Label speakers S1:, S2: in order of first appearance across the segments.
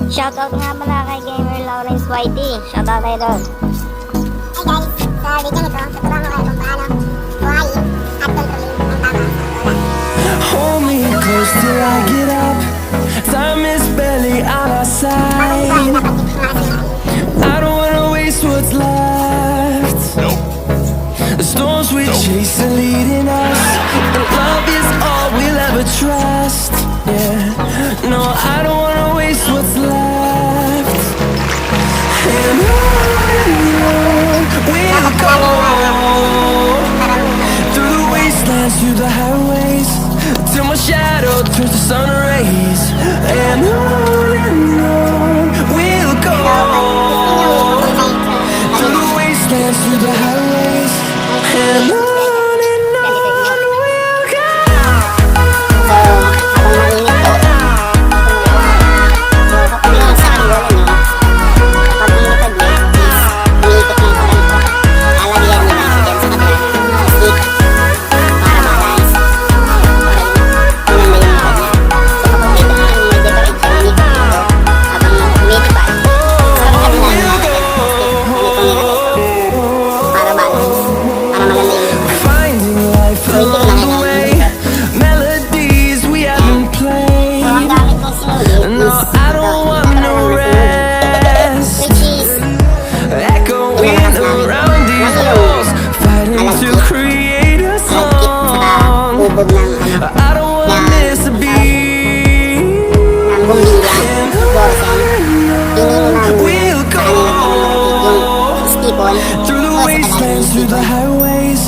S1: Shoutout nga pala kay Gamer Lawrence YT. Shoutout tayo doon.
S2: Hey guys, sa video nito, tuturuan ko kayo kung paano buhayin at kontrolin ang tama sa oras.
S3: Hold me close till I get up. Time is barely on our side. I don't wanna waste what's left. The storms we chase are leading us, and love is all we'll ever trust. Yeah, no, I don't wanna waste what's left. And on we'll go, through the wastelands, through the highways, till my shadow turns to sun rays. And on we'll go, through the wastelands, through the highways, and on we'll go. I don't want this to be. We'll go through the wastelands, through the highways,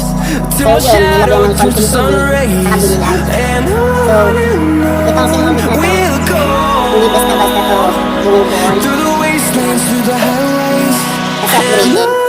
S3: till my shadow turns to sun rays. And on we'll go through the wastelands, through the highways, and on.